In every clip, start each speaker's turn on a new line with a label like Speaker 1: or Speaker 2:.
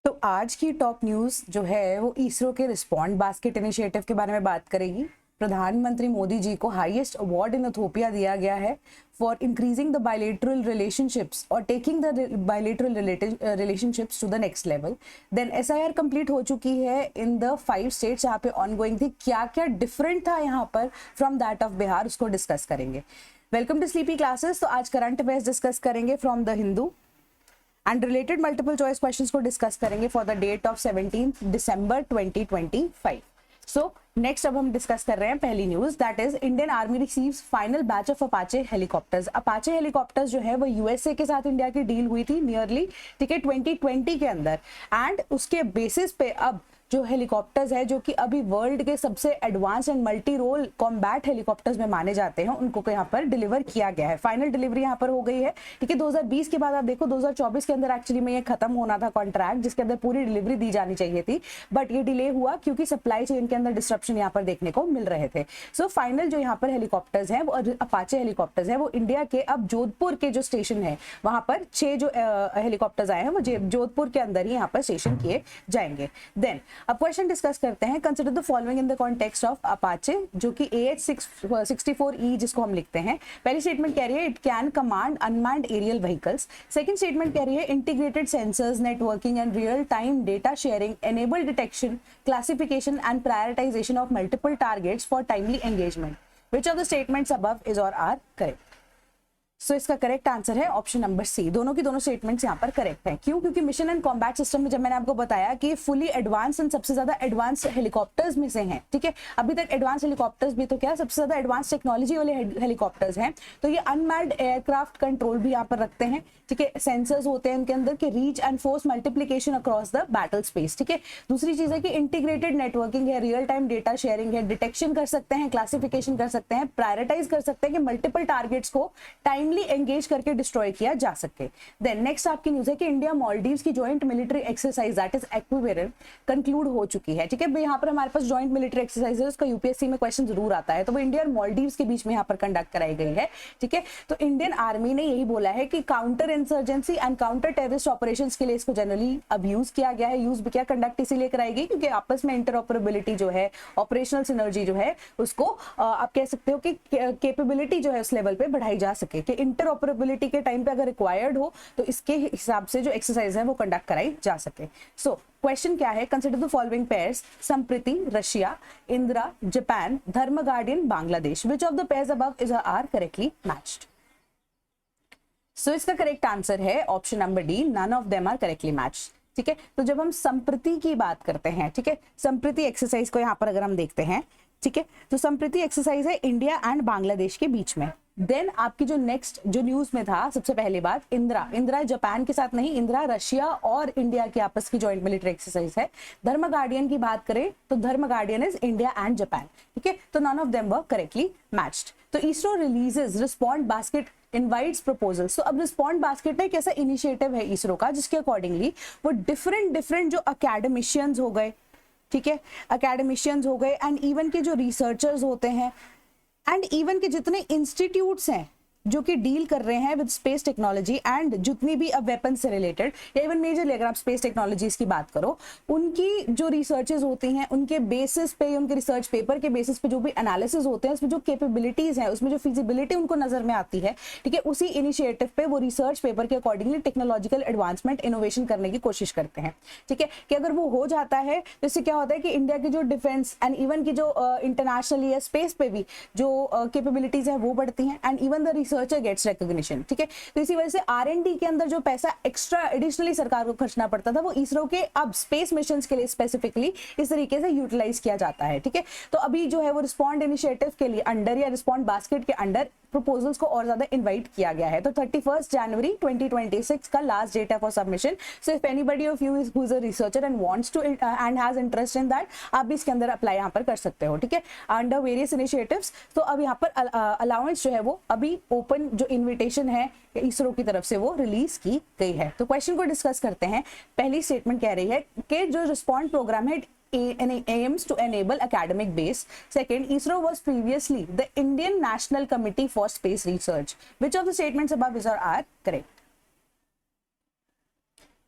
Speaker 1: तो आज की टॉप न्यूज़ जो है वो इसरो के रिस्पॉन्ड बास्केट इनिशिएटिव के बारे में बात करेगी। प्रधानमंत्री मोदी जी को हाईएस्ट अवार्ड इन इथियोपिया दिया गया है for increasing the bilateral relationships और taking the bilateral relationships to the next level. Then SIR complete हो चुकी है इन द 5 स्टेट्स जहाँ पे ऑनगोइंग थी। क्या क्या डिफरेंट था यहाँ पर फ्रॉम दैट ऑफ बिहार, उसको डिस्कस करेंगे। Welcome to sleepy classes. तो आज करंट अफेयर्स डिस्कस करेंगे from the Hindu and related multiple choice questions को डिस्कस करेंगे for the date of 17 December 2025। So next अब हम डिस्कस कर रहे हैं पहली news, that is Indian army receives final batch of Apache helicopters. Apache helicopters जो है वो यूएसए के साथ इंडिया की डील हुई थी नियरली, ठीक है, 2020 के अंदर। एंड उसके बेसिस पे अब जो हेलीकॉप्टर्स है जो कि अभी वर्ल्ड के सबसे advance and multi role combat helicopters में माने जाते हैं, उनको यहाँ पर डिलीवर किया गया है। फाइनल डिलीवरी यहाँ पर हो गई है, ठीक है। 2020 के बाद आप देखो 2024 के अंदर एक्चुअली में ये खत्म होना था कॉन्ट्रैक्ट, जिसके अंदर पूरी डिलीवरी दी जानी चाहिए थी, बट ये डिले हुआ क्योंकि सप्लाई चेन के अंदर डिस्ट्रप्शन यहाँ पर देखने को मिल रहे थे। सो फाइनल जो यहाँ पर हेलीकॉप्टर्स हैं वो अपाचे हेलीकॉप्टर्स हैं, वो इंडिया के अब जोधपुर के जो स्टेशन है वहां पर 6 जो हेलीकॉप्टर्स आए हैं वो जोधपुर के अंदर ही यहाँ पर स्टेशन किए जाएंगे। देन अब क्वेश्चन डिस्कस करते हैं। Consider the following in the context of Apache, जो कि AH-64E जिसको हम लिखते हैं। पहली स्टेटमेंट कह रही है it can command unmanned aerial vehicles. Second statement कह रही है integrated sensors, networking and real time data sharing, enable detection, classification and prioritisation of multiple targets for timely engagement. Which of the statements above is और are correct? So इसका correct answer है option number C. दोनों की दोनों statements यहाँ पर correct है। क्यों? क्योंकि मिशन एंड कॉम्बैट सिस्टम में जब मैंने आपको बताया कि फुली एडवांस एंड सबसे ज्यादा एडवांस हेलीकॉप्टर्स में से हैं, ठीक है। अभी तक एडवांस हेलीकॉप्टर्स भी तो क्या सबसे ज्यादा एडवांस टेक्नोलॉजी वाले हेलीकॉप्टर्स हैं, तो ये अनमैन्ड एयरक्राफ्ट कंट्रोल भी यहाँ पर रखते हैं, ठीक है। सेंसर्स होते हैं इनके अंदर के reach and force multiplication across the battle space, ठीक है। दूसरी चीज है कि इंटीग्रेटेड नेटवर्किंग है, रियल टाइम डेटा शेयरिंग है, डिटेक्शन कर सकते हैं, क्लासिफिकेशन कर सकते हैं, प्रायोरिटाइज कर सकते हैं कि मल्टीपल टारगेट्स को टाइमली एंगेज करके डिस्ट्रॉय किया जा सके। देन नेक्स्ट आपकी न्यूज है कि इंडिया मालदीव्स की joint military exercise that is equivalent conclude हो चुकी है, ठीक है। यहाँ पर हमारे पास जॉइंट मिलिट्री एक्सरसाइज है, उसका यूपीएससी में क्वेश्चन जरूर आता है, तो वो इंडिया और मालदीव्स के बीच में यहाँ पर कंडक्ट कराई गई है, ठीक है। तो इंडियन आर्मी ने यही बोला है कि counter insurgency and counter terrorist operations के लिए इसको जनरली अब यूज किया गया है। यूज भी क्या कंडक्ट इसीलिए कराई गई क्योंकि आपस में इंटरऑपरेबिलिटी जो है, ऑपरेशनल सिनर्जी जो है, उसको आप कह सकते हो कि कैपेबिलिटी जो है उस लेवल पे बढ़ाई जा सके कि इंटरऑपरेबिलिटी के टाइम पे अगर रिक्वायर्ड हो तो इसके हिसाब से जो एक्सरसाइज है वो कंडक्ट कराई जा सके। सो क्वेश्चन क्या है? Consider the following pairs, Sampriti Russia, Indira Japan, Dharma Guardian Bangladesh. Which of the pairs above is are correctly matched? So इसका करेक्ट आंसर है option number D, none of them are correctly matched, ठीक है। तो जब हम संप्रीति की बात करते हैं, ठीक है, संप्रीति एक्सरसाइज को यहाँ पर अगर हम देखते हैं, ठीक है, तो संप्रीति एक्सरसाइज है इंडिया एंड बांग्लादेश के बीच में। देन आपकी जो नेक्स्ट जो न्यूज में था सबसे पहले बात, इंदिरा जापान के साथ नहीं, इंदिरा रशिया और इंडिया की आपस की जॉइंट मिलिट्री एक्सरसाइज है। धर्म गार्डियन की बात करें तो Dharma Guardian is India and Japan, ठीक है। तो none of them were correctly matched. तो ISRO releases respond basket invites proposals. तो अब रिस्पॉन्ड बास्केट एक ऐसा इनिशिएटिव है इसरो का जिसके अकॉर्डिंगली वो डिफरेंट जो अकेडमिशियंस हो गए, ठीक है, अकेडमिशियंस हो गए एंड इवन के जो रिसर्चर्स होते हैं एंड इवन के जितने इंस्टीट्यूट्स हैं जो कि डील कर रहे हैं विद स्पेस टेक्नोलॉजी एंड जितनी भी अब वेपन से रिलेटेड या इवन मेजरली अगर आप स्पेस टेक्नोलॉजीज की बात करो, उनकी जो रिसर्चेज होती हैं उनके बेसिस पे, उनके रिसर्च पेपर के बेसिस पे जो भी एनालिसिस होते हैं उसमें जो कैपेबिलिटीज हैं, उसमें जो फिजिबिलिटी उनको नजर में आती है, ठीक है, उसी इनिशिएटिव पे वो रिसर्च पेपर के अकॉर्डिंगली टेक्नोलॉजिकल एडवांसमेंट इनोवेशन करने की कोशिश करते हैं, ठीक है। कि अगर वो हो जाता है तो इससे क्या होता है कि इंडिया की जो डिफेंस एंड इवन की जो इंटरनेशनली या स्पेस पे भी जो कैपेबिलिटीज है वो बढ़ती हैं and even the researcher gets recognition, ठीक है। तो इसी वजह से आर&डी के अंदर जो पैसा एक्स्ट्रा एडिशनली सरकार को खर्चना पड़ता था वो इसरो के अब स्पेस मिशंस के लिए स्पेसिफिकली इस तरीके से यूटिलाइज किया जाता है, ठीक है। तो अभी जो है वो रिस्पॉन्ड इनिशिएटिव के लिए अंडर या रिस्पॉन्ड बास्केट के अंडर प्रपोजल्स को और ज्यादा इनवाइट किया गया है। तो 31 जनवरी 2026 का लास्ट डेट है for submission. So if anybody of you is who is a researcher and wants to and has interest in that, आप भी इसके अंदर अप्लाई यहाँ पर कर सकते हो, ठीक है, अंडर वेरियस इनिशिएटिव्स। तो अब यहाँ पर अलाउंस जो है वो अभी ओपन जो इन्विटेशन है इसरो की तरफ से वो रिलीज की गई है। तो क्वेश्चन को डिस्कस करते हैं। पहली स्टेटमेंट कह रही है कि जो रिस्पॉन्ड प्रोग्राम है aims to enable academic base. Second, ISRO was previously the Indian National Committee for Space Research. Which of the statements above is or are correct?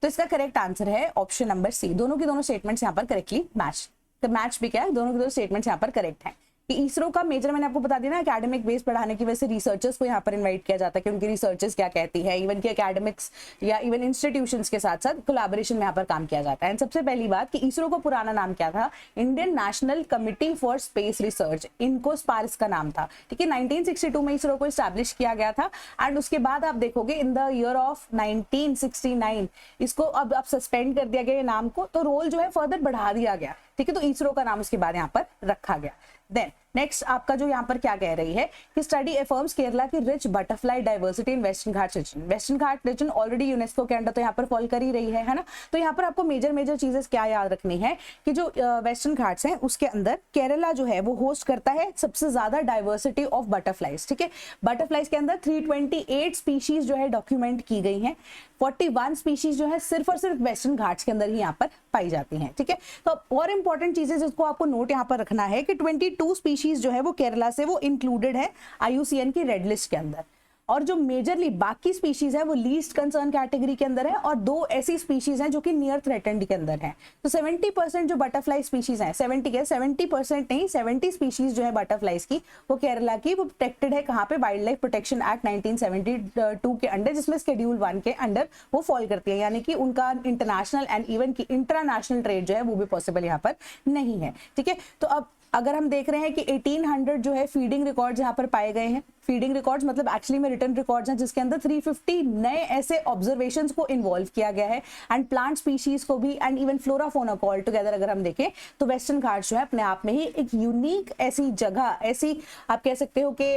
Speaker 1: तो इसका करेक्ट आंसर है ऑप्शन नंबर सी। दोनों की दोनों statements यहाँ पर correctly match, तो match भी क्या है, दोनों के दोनों स्टेटमेंट्स यहाँ पर करेक्ट है। कि इसरो का मेजर मैंने आपको बता दिया ना, एकेडमिक बेस बढ़ाने की वजह से रिसर्चर्स को यहाँ पर इनवाइट किया जाता है कि उनकी रिसर्चर्स क्या कहती है, इवन कि एकेडमिक्स या इवन इंस्टीट्यूशंस के साथ साथ कोलैबोरेशन में यहाँ पर काम किया जाता है। एंड सबसे पहली बात कि इसरो का पुराना नाम क्या था, Indian national committee for space research, इनको स्पार्स का नाम था, ठीक है। 1962 में इसरो को इस्टेब्लिश किया गया था एंड उसके बाद आप देखोगे इन द ईयर ऑफ 1969 इसको अब सस्पेंड कर दिया गया नाम को, तो रोल जो है फर्दर बढ़ा दिया गया, ठीक है। तो इसरो का नाम उसके बाद यहाँ पर रखा गया। देन नेक्स्ट आपका जो यहाँ पर क्या कह रही है कि स्टडी एफर्म्स केरला की rich butterfly diversity in western Ghat region. Western Ghat region already UNESCO के अंडर तो यहाँ पर फॉल कर ही रही है ना। तो यहाँ पर आपको मेजर चीजें क्या याद रखनी है कि जो वेस्टर्न घाट्स हैं उसके अंदर केरला जो है वो होस्ट करता है सबसे ज्यादा डाइवर्सिटी ऑफ बटरफ्लाइज, ठीक है। बटरफ्लाइज के अंदर 328 स्पीशीज जो है डॉक्यूमेंट की गई हैं, 41 स्पीशीज जो है सिर्फ और सिर्फ वेस्टर्न घाट्स के अंदर ही यहाँ पर पाई जाती हैं, ठीक है। तो और इंपॉर्टेंट चीजें जिसको आपको नोट यहाँ पर रखना है कि 22 स्पीशीज जो है वो केरला से वो इंक्लूडेड है IUCN की रेड लिस्ट के अंदर, और जो मेजरली बाकी स्पीशीज है वो लीस्ट कंसर्न कैटेगरी के अंदर है, और 2 ऐसी स्पीशीज हैं जो कि नियर थ्रेटेंड के अंदर हैं। तो 70% जो बटरफ्लाई स्पीशीज हैं, 70% नहीं 70 स्पीशीज जो है बटरफ्लाइज की वो केरला की वो प्रोटेक्टेड है। कहाँ पे, वाइल्ड लाइफ प्रोटेक्शन एक्ट 1972 के अंडर, जिसमें शेड्यूल 1 के अंडर वो फॉल करती है, यानी कि उनका इंटरनेशनल एंड इवन की इंटरनेशनल ट्रेड जो है वो भी पॉसिबल यहाँ पर नहीं है, ठीक है। तो अब अगर हम देख रहे हैं कि 1800 जो है फीडिंग रिकॉर्ड्स यहाँ पर पाए गए हैं, फीडिंग रिकॉर्ड्स मतलब एक्चुअली में रिटर्न रिकॉर्ड्स हैं जिसके अंदर 350 नए ऐसे ऑब्जर्वेशंस को इन्वॉल्व किया गया है एंड प्लांट स्पीशीज को भी एंड इवन फ्लोरा फोना को ऑल टुगेदर अगर हम देखें तो वेस्टर्न घाट्स जो है अपने आप में ही एक यूनिक ऐसी जगह, ऐसी आप कह सकते हो कि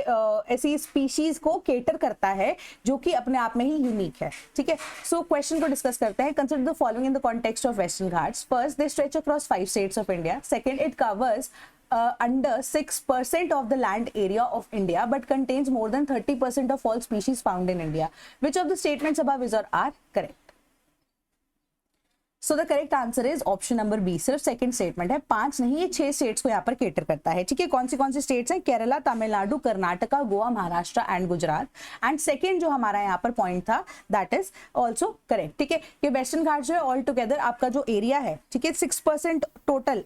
Speaker 1: ऐसी स्पीशीज को केटर करता है जो कि अपने आप में ही यूनिक है, ठीक है। सो क्वेश्चन को डिस्कस करते हैं। Consider the following in the context of western Ghats. First, they stretch across 5 states of India. Second, it covers under 6% of the land area of India but contains more than 30% of all species found in India. Which of the statements above is or are correct? So the correct answer is option number B. सिर्फ second statement है, 5 नहीं, ये 6 states को यहाँ पर cater करता है, ठीक है। कौन सी स्टेट्स हैं? Kerala, Tamil Nadu, Karnataka, Goa, Maharashtra and Gujarat. And second जो हमारा यहाँ पर पॉइंट था दैट इज ऑल्सो करेक्ट, ठीक है। ये वेस्टर्न घाट जो है ऑल टुगेदर आपका जो एरिया है, ठीक है, 6% टोटल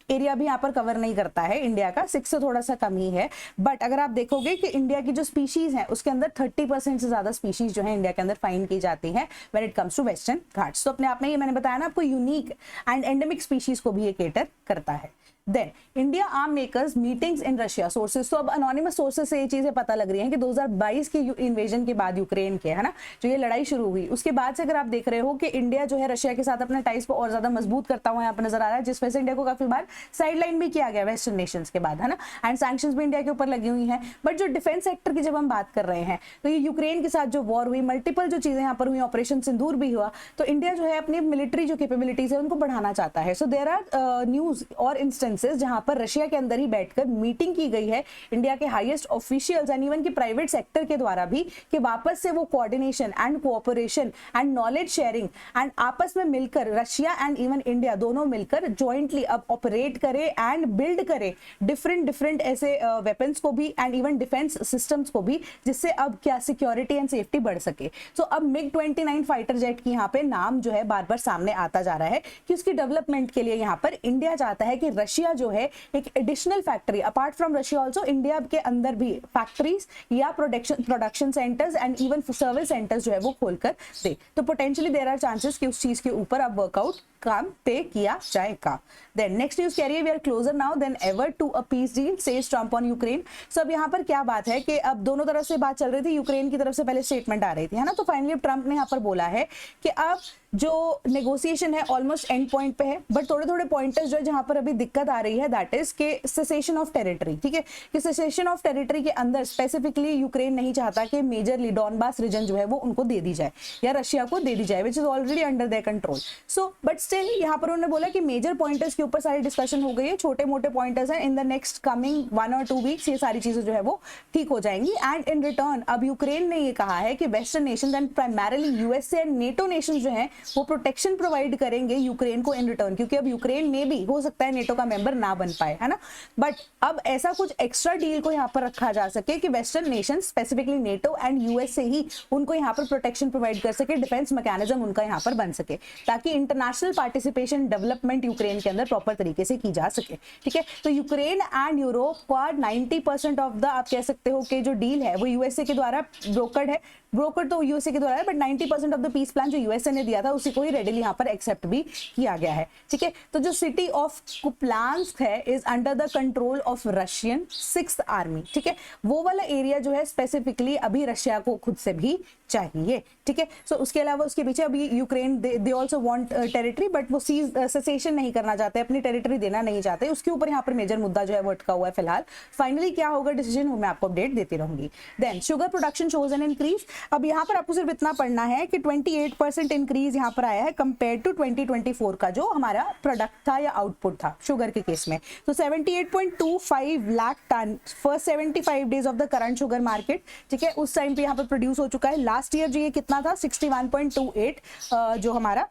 Speaker 1: एरिया भी यहाँ पर कवर नहीं करता है इंडिया का, 6 से थोड़ा सा कम ही है। बट अगर आप देखोगे कि इंडिया की जो स्पीशीज है उसके अंदर 30% से ज्यादा स्पीशीज जो है इंडिया के अंदर फाइंड की जाती है when it comes to western Ghats. तो अपने आप में ये मैंने बताया ना आपको, यूनिक एंड एंडेमिक स्पीशीज को भी ये केटर करता है। Then India arm makers meetings in Russia sources. तो अब अनोनिमस सोर्सेज से ये चीजें पता लग रही हैं कि 2022 के इन्वेजन के बाद यूक्रेन के, है ना, जो ये लड़ाई शुरू हुई उसके बाद से अगर आप देख रहे हो कि इंडिया जो है रशिया के साथ अपने टाइज को और ज्यादा मजबूत करता हुआ यहाँ पर नजर आ रहा है, जिस वजह से इंडिया को काफी बार साइडलाइन भी किया गया वेस्टर्न नेशंस के बाद, है ना, एंड सैंक्शंस भी इंडिया के ऊपर लगी हुई हैं। बट जो डिफेंस सेक्टर की जब हम बात कर रहे हैं तो ये यूक्रेन के साथ जो वॉर हुई, मल्टीपल जो चीजें यहाँ पर हुई, ऑपरेशन सिंदूर भी हुआ, तो इंडिया जो है अपनी मिलिट्री जो कैपेबिलिटीज है उनको बढ़ाना चाहता है। सो देयर आर न्यूज और इंस्टेंसेस जहां पर रशिया के अंदर ही बैठकर मीटिंग की गई है इंडिया के हाईएस्ट ऑफिशियल्स एंड इवन की प्राइवेट सेक्टर के द्वारा भी, कि वापस से वो coordination and cooperation and knowledge sharing and आपस में मिलकर रशिया एंड इवन इंडिया दोनों मिलकर जॉइंटली अब ऑपरेट करे एंड बिल्ड करे डिफरेंट ऐसे वेपन्स को भी एंड इवन डिफेंस सिस्टम्स को भी, जिससे अब क्या सिक्योरिटी एंड सेफ्टी बढ़ सके। सो अब MiG-29 फाइटर जेट की यहाँ पे नाम जो है बार बार सामने आता जा रहा है कि उसकी डेवलपमेंट के लिए यहाँ पर इंडिया चाहता है कि रशिया जो है एक additional factory apart from Russia also India के अंदर भी फैक्ट्रीज या production centres and even service centres जो है वो खोलकर दे। तो पोटेंशियली देयर आर चांसेस कि उस चीज के ऊपर अब वर्कआउट काम पे किया जाएगा। देन नेक्स्ट न्यूज कह रही है we are closer now than ever to a peace deal says Trump on Ukraine. So अब यहाँ पर क्या बात है कि अब दोनों तरफ से बात चल रही थी, यूक्रेन की तरफ से पहले स्टेटमेंट आ रही थी, है ना, तो फाइनली ट्रम्प ने यहाँ पर बोला है कि अब जो नेगोशिएशन है ऑलमोस्ट एंड पॉइंट पे है, बट थोड़े पॉइंटर्स जो है जहां पर अभी दिक्कत आ रही है दैट इज के सेसेशन ऑफ टेरिटरी, ठीक है, कि सेसेशन ऑफ टेरिटरी के अंदर स्पेसिफिकली यूक्रेन नहीं चाहता कि मेजरली डॉनबास रीजन जो है वो उनको दे दी जाए या रशिया को दे दी जाए, which is already under their control. So but still यहाँ पर उन्होंने बोला कि मेजर पॉइंटर्स के ऊपर सारी डिस्कशन हो गई है, छोटे मोटे पॉइंटर्स हैं, in the next coming 1 or 2 weeks ये सारी चीजें जो है वो ठीक हो जाएंगी। एंड इन रिटर्न अब यूक्रेन ने ये कहा है कि western Nations and primarily USA and NATO Nations जो है वो प्रोटेक्शन प्रोवाइड करेंगे यूक्रेन को इन रिटर्न, क्योंकि अब यूक्रेन में भी हो सकता है नेटो का मेंबर ना बन पाए, है ना। बट अब ऐसा कुछ एक्स्ट्रा डील को यहाँ पर रखा जा सके कि western nation specifically NATO and US से ही उनको यहाँ पर प्रोटेक्शन प्रोवाइड कर सके, डिफेंस मैकेनिज्म उनका यहाँ पर बन सके, ताकि इंटरनेशनल पार्टिसिपेशन डेवलपमेंट यूक्रेन के अंदर प्रॉपर तरीके से की जा सके, ठीक है। तो यूक्रेन एंड यूरोप का 90% ऑफ द आप कह सकते हो कि जो डील है वो यूएसए के द्वारा ब्रोकर्ड है, ब्रोकर तो यूएसए के द्वारा है, but 90% of the peace plan जो यूएसए ने दिया था उसी को ही रेडिली यहाँ पर एक्सेप्ट भी किया गया है, ठीक है। तो जो सिटी ऑफ कुप्लांस्क है is under the control of Russian 6th army, ठीक है। वो वाला एरिया जो है स्पेसिफिकली अभी रशिया को खुद से भी चाहिए, ठीक है। सो उसके अलावा उसके पीछे अभी Ukraine they also want territory, but वो सेसेशन नहीं करना चाहते, अपनी टेरिटरी देना नहीं चाहते, उसके ऊपर यहाँ पर मेजर मुद्दा जो है वो अटका हुआ है फिलहाल। फाइनली क्या होगा डिसीजन मैं आपको अपडेट देती रहूंगी। Then sugar production shows an increase. अब यहाँ पर आपको सिर्फ इतना पढ़ना है कि 28% इंक्रीज यहाँ पर आया है कंपेयर टू 2024 का जो हमारा प्रोडक्ट था या आउटपुट था शुगर के केस में। तो 78.25 lakh tonne first 75 days of the current sugar market, ठीक है, उस टाइम पे यहाँ पर प्रोड्यूस हो चुका है। लास्ट ईयर जो ये कितना था 61.28 जो हमारा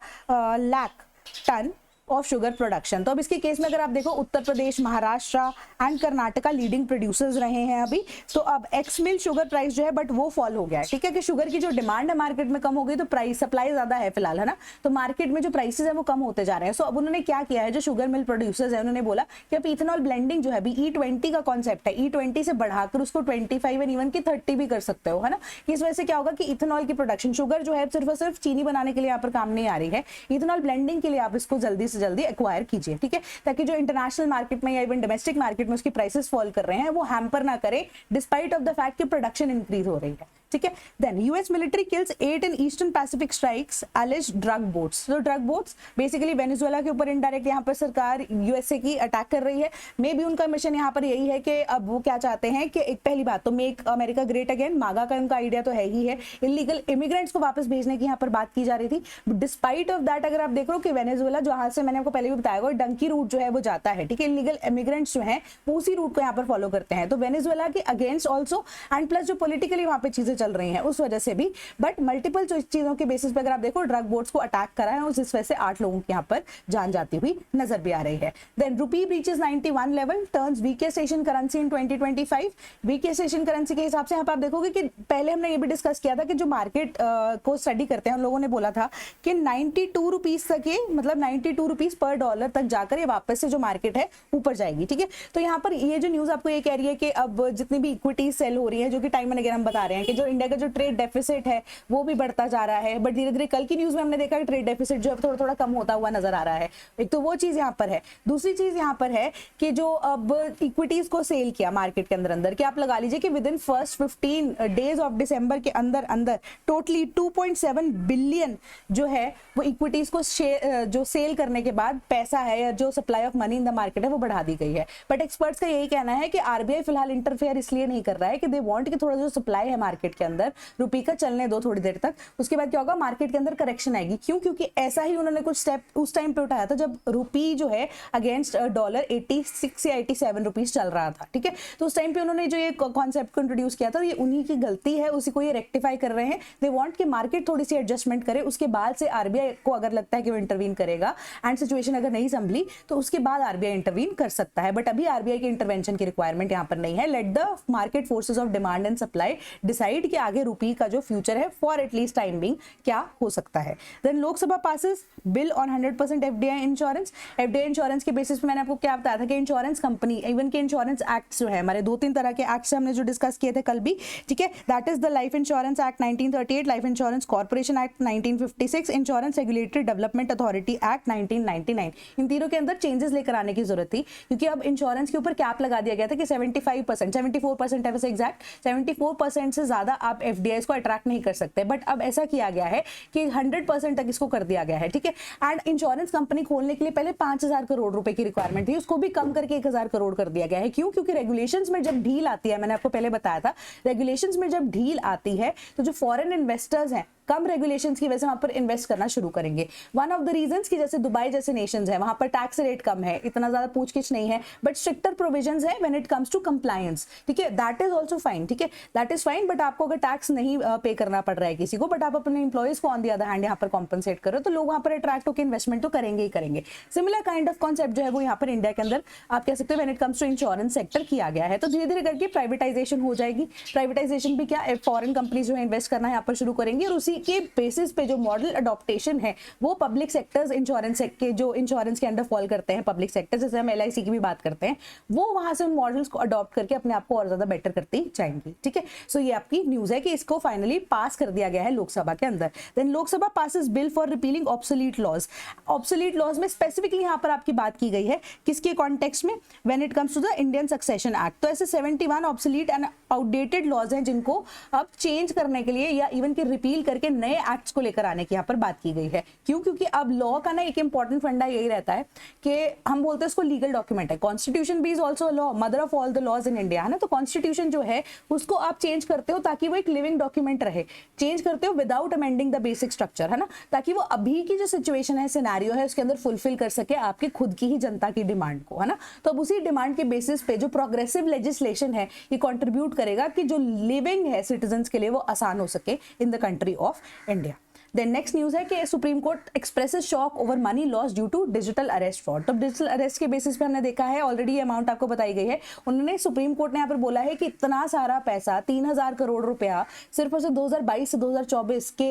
Speaker 1: lakh tonne of sugar production. तो अब इसके केस में अगर आप देखो Uttar Pradesh, Maharashtra and Karnataka leading producers रहे हैं अभी। तो अब एक्स मिल शुगर प्राइस जो है बट वो फॉल हो गया है, ठीक है, कि शुगर की जो डिमांड है मार्केट में कम हो गई, तो प्राइस सप्लाई ज्यादा है फिलहाल, है ना, तो मार्केट में जो प्राइसेस है वो कम होते जा रहे हैं। सो अब उन्होंने क्या किया है, जो शुगर मिल प्रोड्यूसर्स है उन्होंने बोला कि अब इथेनॉल ब्लेंडिंग जो है अभी E20 का कॉन्सेप्ट है, E20 से बढ़ाकर उसको 25 एंड इवन की 30 भी कर सकते हो, है ना। इस वजह से क्या होगा कि इथेनॉल की प्रोडक्शन, शुगर जो है सिर्फ और सिर्फ चीनी बनाने के लिए यहाँ पर काम नहीं आ रही है, इथेनॉल ब्लेंडिंग के लिए आप इसको जल्दी से जल्दी एक्वायर कीजिए, ठीक है, ताकि जो इंटरनेशनल मार्केट में या इवन डोमेस्टिक मार्केट में उसकी प्राइसेस फॉल कर रहे हैं वो हैम्पर ना करे डिस्पाइट ऑफ द फैक्ट कि प्रोडक्शन इंक्रीज हो रही है, ठीक है। Then US military kills 8 in eastern Pacific strikes alleged drug boats. तो ड्रग बोट्स बेसिकली वेनेजुएला के ऊपर इनडायरेक्ट यहाँ पर सरकार यूएसए की अटैक कर रही है। मे बी उनका मिशन यहाँ पर यही है कि अब वो क्या चाहते हैं कि एक पहली बात तो मेक अमेरिका ग्रेट अगेन, मागा का उनका आइडिया तो है ही है, इलीगल इमिग्रेंट्स को वापस भेजने की यहाँ पर बात की जा रही थी। डिस्पाइट ऑफ दैट अगर आप देखो कि वेनेजुएला जहां से मैंने आपको पहले भी बताया डंकी रूट जो है वो जाता है, ठीक है, इलीगल इमिग्रेंट्स जो है वो उसी रूट को यहाँ पर फॉलो करते हैं, तो वेनेजुएला के अगेंस्ट ऑल्सो एंड प्लस जो पॉलिटिकली वहां पे चीजें चल रही हैं उस वजह से भी, बट मल्टीपल चीजों के बेसिस पे अगर आप देखो ड्रग बोट्स को अटैक करा है, उस वजह से 8 लोगों की यहाँ पर जान जाती हुई नजर भी आ रही है। Then rupee breaches 91 level, turns weakest Asian currency in 2025। Weakest Asian currency के हिसाब से यहाँ पर आप देखोगे कि पहले हमने ये भी डिस्कस किया था कि जो मार्केट को स्टडी करते हैं उन लोगों ने बोला था कि 92 रुपीज तक ये, मतलब 92 रुपीज पर डॉलर तक जाकर ये वापस से जो मार्केट है ऊपर जाएगी, ठीक है। तो यहाँ पर ये जो न्यूज आपको ये कह रही है कि अब जितनी भी इक्विटी सेल हो रही है, जो कि टाइम एंड अगेन हम बता रहे हैं कि जो इंडिया का जो ट्रेड डेफिसिट है वो भी बढ़ता जा रहा है, बट धीरे धीरे कल की न्यूज में हमने देखा कि ट्रेड डेफिसिट जो है थोड़ा थोड़ा कम होता हुआ नजर आ रहा है। एक तो वो चीज यहाँ पर है, दूसरी चीज यहाँ पर है कि जो अब इक्विटीज को सेल किया मार्केट के अंदर कि आप लगा लीजिए कि with in first 15 days of December के अंदर टोटली 2.7 बिलियन जो है वो इक्विटीज को जो सेल करने के बाद पैसा है या जो supply of money in the market है वो बढ़ा दी गई है। बट एक्सपर्ट्स का यही कहना है कि आरबीआई फिलहाल इंटरफेयर इसलिए नहीं कर रहा है कि दे वांट कि थोड़ा जो सप्लाई है मार्केट के अंदर रुपी का चलने दो थोड़ी देर तक, उसके बाद क्या होगा मार्केट के अंदर करेक्शन आएगी। क्यों? क्योंकि ऐसा ही उन्होंने कुछ स्टेप उस टाइम पे उठाया था जब रुपी जो है अगेंस्ट डॉलर 86 या 87 रुपीज चल रहा था, ठीक है। तो उस टाइम पे उन्होंने जो ये कॉन्सेप्ट को इंट्रोड्यूस किया था ये उन्हीं की गलती है, उसी को ये रेक्टिफाई कर रहे हैं। दे वांट कि मार्केट थोड़ी सी एडजस्टमेंट करे, उसके बाद से आरबीआई को अगर लगता है कि वो इंटरवीन करेगा एंड सिचुएशन अगर नहीं संभली तो उसके बाद आरबीआई इंटरवीन कर सकता है। बट अभी आरबीआई की इंटरवेंशन की रिक्वायरमेंट यहाँ पर नहीं है। Let the market forces of demand and supply decide कि आगे रुपी का जो फ्यूचर है फॉर एटलीस्ट टाइम बिंग क्या हो सकता है। Then Lok Sabha passes bill on 100% FDI insurance. FDI insurance के बेसिस पे मैंने आपको क्या बताया था कि इंश्योरेंस कंपनी इवन के इंश्योरेंस एक्ट्स जो है हमारे 2-3 तरह के एक्ट्स हमने जो डिस्कस किए थे कल भी, ठीक है, that is the life insurance act 1938, life insurance corporation act 1956, insurance regulatory development authority act 1999। इन तीनों के अंदर चेंजेस लेकर आने की जरूरत थी क्योंकि अब इंश्योरेंस के ऊपर कैप लगा दिया गया था कि 75%, 74% है वैसे एग्जैक्ट 74% से ज्यादा आप एफडीआईज को अट्रैक्ट नहीं कर सकते। बट अब ऐसा किया गया है कि 100% तक इसको कर दिया गया है, ठीक है। एंड इंश्योरेंस कंपनी खोलने के लिए पहले 5000 करोड़ रुपए की रिक्वायरमेंट थी, उसको भी कम करके 1000 करोड़ कर दिया गया है। क्यों? क्योंकि रेगुलेशंस में जब ढील आती है, मैंने आपको पहले बताया था, रेगुलेशंस में जब ढील आती है तो जो फॉरेन इन्वेस्टर्स हैं कम रेगुलेशंस की वजह से वहां पर इन्वेस्ट करना शुरू करेंगे। वन ऑफ द रीजंस कि जैसे दुबई जैसे नेशंस है, वहां पर टैक्स रेट कम है, इतना ज्यादा पूछगिछ नहीं है, बट स्ट्रिक्टर प्रोविजंस है when it comes to compliance, ठीक है, दैट इज ऑल्सो फाइन, ठीक है, दैट इज फाइन। बट आपको अगर टैक्स नहीं पे करना पड़ रहा है किसी को, बट आप अपने एम्प्लॉइज को ऑन द अदर हैंड यहाँ पर कॉम्पनसेट करो, तो लोग वहां पर अट्रैक्ट होकर इन्वेस्टमेंट तो करेंगे ही करेंगे। सिमिलर काइंड ऑफ कॉन्सेप्ट जो है वो यहाँ पर इंडिया के अंदर आप कह सकते हो when it comes to insurance sector किया गया है। तो धीरे धीरे करके प्राइवेटाइजेशन हो जाएगी। प्राइवेटाइजेशन भी क्या, फॉरेन कंपनीज जो है इन्वेस्ट करना यहाँ पर शुरू करेंगी, और उसी के बेसिस पे जो मॉडल अडॉप्टेशन है वो पब्लिक सेक्टर्स इंश्योरेंस के जो इंश्योरेंस के अंडर फॉल करते हैं, पब्लिक सेक्टर जैसे हम LIC की भी बात करते हैं, वो वहां से उन मॉडल्स को अडॉप्ट करके अपने आप को और ज्यादा बेटर करती जाएंगी, ठीक है। सो ये आपकी न्यूज है कि इसको फाइनली पास कर दिया गया है लोकसभा के अंदर। Then Lok Sabha passes bill for repealing obsolete laws. Obsolete laws में स्पेसिफिकली यहाँ पर आपकी बात की गई है किसके कॉन्टेक्स्ट में, when it comes to the Indian succession act. तो ऐसे 71 ऑब्सोलीट एंड आउटडेटेड लॉज हैं जिनको अब चेंज करने के लिए या इवन कि रिपील करके नए एक्ट्स को लेकर आने की यहाँ पर बात की गई है। क्यों? क्योंकि अब लॉ का ना एक इंपॉर्टेंट फंडा यही रहता है कि हम बोलते हैं उसको लीगल डॉक्यूमेंट है। कॉन्स्टिट्यूशन भी is also law, mother of all the laws in India, है ना। तो कॉन्स्टिट्यूशन जो है उसको आप चेंज करते हो ताकि वो एक लिविंग डॉक्यूमेंट रहे, चेंज करते हो without amending the basic structure, है ना, ताकि वो अभी की जो सिचुएशन है, सिनेरियो है, उसके अंदर फुलफिल कर सके आपकी खुद की ही जनता की डिमांड को, है ना। तो अब उसी डिमांड के बेसिस पे जो प्रोग्रेसिव लेजिस्लेशन है ये कंट्रीब्यूट करेगा कि जो लिविंग है सिटीजन्स के लिए वो आसान हो सके in the country of India. Then next news है कि supreme court expresses shock over money loss due to digital arrest fraud. तो डिजिटल अरेस्ट के बेसिस पे हमने देखा है, ऑलरेडी अमाउंट आपको बताई गई है। उन्होंने सुप्रीम कोर्ट ने यहाँ पर बोला है कि इतना सारा पैसा 3000 करोड़ रुपया सिर्फ और सिर्फ 2022 से 2024 के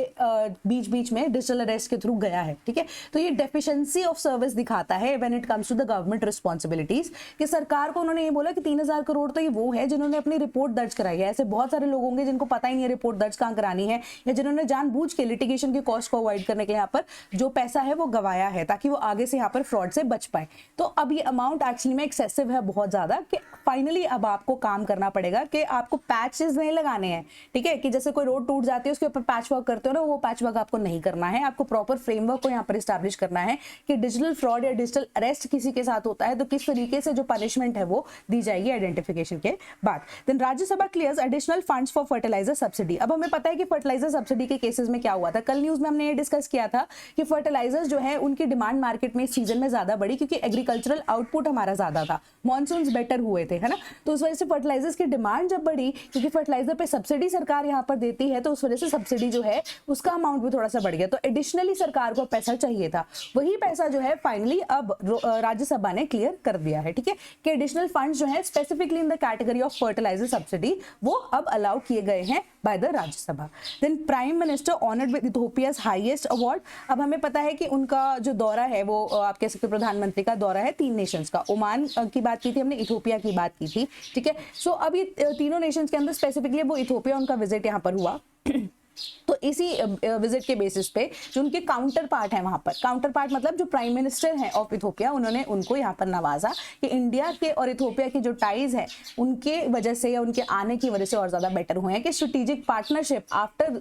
Speaker 1: बीच में डिजिटल अरेस्ट के थ्रू गया है, ठीक है। तो ये डेफिशिएंसी ऑफ सर्विस दिखाता है when it comes to the government responsibilities, कि सरकार को उन्होंने ये बोला कि 3000 करोड़ तो ये वो है जिन्होंने अपनी रिपोर्ट दर्ज कराई है। ऐसे बहुत सारे लोग होंगे जिनको पता ही नहीं है रिपोर्ट दर्ज कहाँ करानी है, या जिन्होंने जानबूझ के लिटिगेशन के कॉस्ट को अवॉइड करने के लिए यहाँ पर जो पैसा है वो गवाया है ताकि वो आगे से यहाँ पर फ्रॉड से बच पाए। तो अब ये अमाउंट एक्चुअली में एक्सेसिव है बहुत ज्यादा, कि फाइनली अब आपको काम करना पड़ेगा कि आपको पैचेस नहीं लगाने हैं, ठीक है, कि जैसे कोई रोड टूट जाती है उसके ऊपर पैच वर्क करते हो ना, वो पैच वर्क आपको नहीं करना है। आपको प्रॉपर फ्रेमवर्क को यहाँ पर स्टैब्लिश करना है कि डिजिटल फ्रॉड या डिजिटल अरेस्ट किसी के साथ होता है तो किस तरीके से जो पनिशमेंट है वो दी जाएगी आइडेंटिफिकेशन के बाद। Then Rajya Sabha clears additional funds for fertiliser subsidy. अब हमें पता है कि फर्टिलाइजर सब्सिडी के केसेस में क्या हुआ था, कल न्यूज में हमने ये डिस्कस किया था कि फर्टिलाइजर्स जो है उनकी डिमांड मार्केट में इस सीजन में ज्यादा बढ़ी क्योंकि एग्रीकल्चरल आउटपुट हमारा ज्यादा था, मॉनसून्स बेटर हुए थे, है ना। तो उस वजह से फर्टिलाइजर्स की डिमांड जब बढ़ी, क्योंकि फर्टिलाइजर पे सब्सिडी सरकार यहाँ पर देती है, तो उस वजह से सब्सिडी जो है उसका अमाउंट भी थोड़ा सा बढ़ गया। तो एडिशनली सरकार को पैसा चाहिए था, वही पैसा जो है फाइनली अब राज्यसभा ने क्लियर कर दिया है, ठीक है, कि एडिशनल फंड्स जो है specifically in the category of fertiliser subsidy वो अब अलाउ किए गए हैं by the Rajya Sabha. Then prime minister honoured with Ethiopia's highest award. अब हमें पता है कि उनका जो दौरा है वो आप कह सकते हो प्रधानमंत्री का दौरा है 3 नेशंस का। ओमान की बात की थी हमने, इथियोपिया की बात की थी, ठीक है। सो अब ये तीनों नेशंस के अंदर स्पेसिफिकली वो इथियोपिया उनका विजिट यहाँ पर हुआ। तो इसी विजिट के बेसिस पे जो उनके काउंटर पार्ट है वहां पर, काउंटर पार्ट मतलब जो प्राइम मिनिस्टर हैं ऑफ इथियोपिया, उन्होंने उनको यहाँ पर नवाजा कि इंडिया के और इथियोपिया की जो टाइज है उनके वजह से या उनके आने की वजह से और ज्यादा बेटर हुए हैं, कि strategic partnership after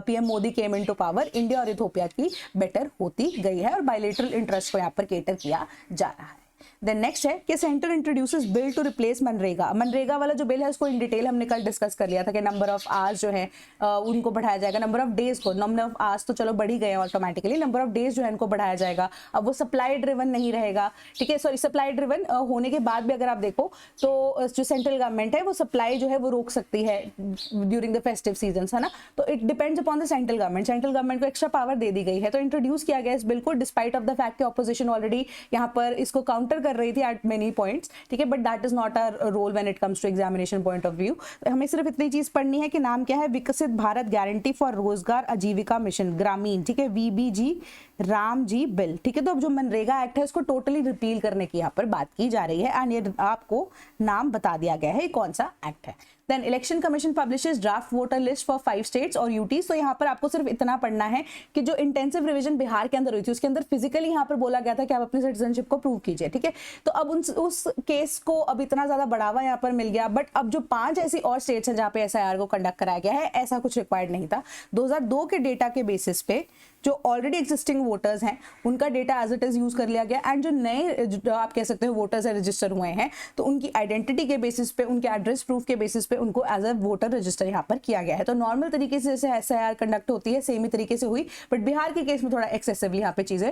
Speaker 1: PM Modi came into power India और इथियोपिया की बेटर होती गई है और बायलैटरल इंटरेस्ट को यहाँ पर केटर किया जा रहा है। देन नेक्स्ट है कि centre introduces bill to replace MNREGA. MNREGA वाला जो बिल है उसको इन डिटेल हमने कल डिस्कस कर लिया था कि नंबर ऑफ आवर्स जो है उनको बढ़ाया जाएगा, नंबर ऑफ डेज को, नंबर ऑफ आवर्स तो चलो बढ़ ही गए हैं ऑटोमेटिकली, नंबर ऑफ डेज जो है इनको बढ़ाया जाएगा। अब वो सप्लाई ड्रिवन नहीं रहेगा, ठीक है, सॉरी सप्लाई ड्रिवन होने के बाद भी अगर आप देखो तो जो सेंट्रल गवर्नमेंट है वो सप्लाई जो है वो रोक सकती है ड्यूरिंग द फेस्टिव सीजन, है ना। तो it depends upon the central government, central government को एक्स्ट्रा पावर दे दी गई है। तो इंट्रोड्यूस किया गया इस बिल को डिस्पाइट ऑफ द फैक्ट कि ऑपोजिशन ऑलरेडी यहाँ पर इसको काउंटर कर रही थी एट मेनी पॉइंट्स, ठीक है, but that is not our role when it comes to examination point of view. हमें सिर्फ इतनी चीज पढ़नी है कि नाम क्या है, विकसित भारत गारंटी फॉर रोजगार आजीविका मिशन ग्रामीण, ठीक है, VBG राम जी बिल, ठीक है। तो अब जो मनरेगा एक्ट है उसको टोटली रिपील करने की यहाँ पर बात की जा रही है एंड ये आपको नाम बता दिया गया है कौन सा एक्ट है। Then election commission publishes draft voter list for 5 states और यूटीज। तो यहाँ पर आपको सिर्फ इतना पढ़ना है कि जो इंटेंसिव रिवीजन बिहार के अंदर हुई थी उसके अंदर फिजिकली यहाँ पर बोला गया था कि आप अपनी सिटीजनशिप को प्रूव कीजिए, ठीक है। तो अब उस केस को अब इतना ज्यादा बढ़ावा यहाँ पर मिल गया, बट अब जो 5 ऐसी और स्टेट्स हैं जहाँ पे SIR को कंडक्ट कराया गया है, ऐसा कुछ रिक्वायर्ड नहीं था। 2002 के डेटा के बेसिस पे जो ऑलरेडी एग्जिस्टिंग वोटर्स हैं उनका data as it is use कर लिया गया, एंड जो नए आप कह सकते हो वोटर्स रजिस्टर हुए हैं तो उनकी आइडेंटिटी के बेसिस पे, उनके एड्रेस प्रूफ के बेसिस पे उनको एज अ वोटर रजिस्टर यहाँ पर किया गया है। तो नॉर्मल तरीके से जैसे SIR कंडक्ट होती है सेम ही तरीके से हुई, बट बिहार के केस में थोड़ा एक्सेसिवली यहाँ पे चीजें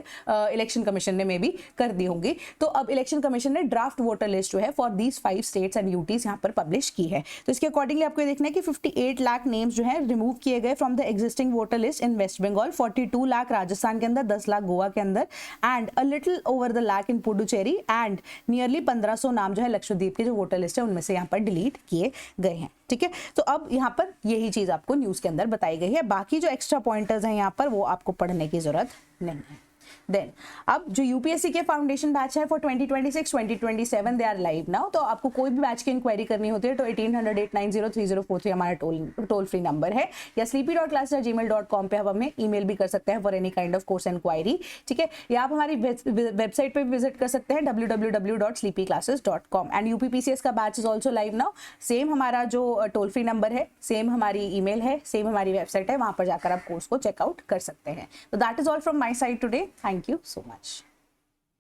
Speaker 1: इलेक्शन कमीशन ने मे बी कर दी होंगी। तो अब इलेक्शन कमीशन ने ड्राफ्ट वोटर लिस्ट जो है for these 5 states and UTs यहाँ पर पब्लिश की है। तो इसके अकॉर्डिंगली आपको ये देखना है कि 58 लाख नेम्स जो है रिमूव किए गए from the existing voter list in West Bengal, 42 lakh Rajasthan के अंदर, 10 लाख गोवा के अंदर, and a little over the lakh in Puducherry, and nearly 1500 नाम जो है लक्षद्वीप के जो वोटर लिस्ट है उनमें से यहाँ पर डिलीट किए गए हैं। ठीक है, तो अब यहाँ पर यही चीज आपको न्यूज के अंदर बताई गई है। बाकी जो एक्स्ट्रा पॉइंटर्स हैं यहाँ पर वो आपको पढ़ने की जरूरत नहीं है। देन अब जो यूपीएससी के फाउंडेशन बैच है for 2026-2027 they are live now. तो आपको कोई भी बैच की इंक्वायरी करनी होती है तो 1800-890-3043 हमारा टोल फ्री नंबर है, या sleepy.class@gmail.com पे आप हमें ईमेल भी कर सकते हैं for any kind of course inquiry. ठीक है, या आप हमारी वेबसाइट पे विजिट कर सकते हैं www.sleepyclasses.com। एंड यूपीपीसीएस का batch is also live now. Same हमारा जो टोल फ्री नंबर है, सेम हमारी ईमेल है, सेम हमारी वेबसाइट है, वहां पर जाकर आप कोर्स को चेकआउट कर सकते हैं। तो that is all from my side today. Thank you so much.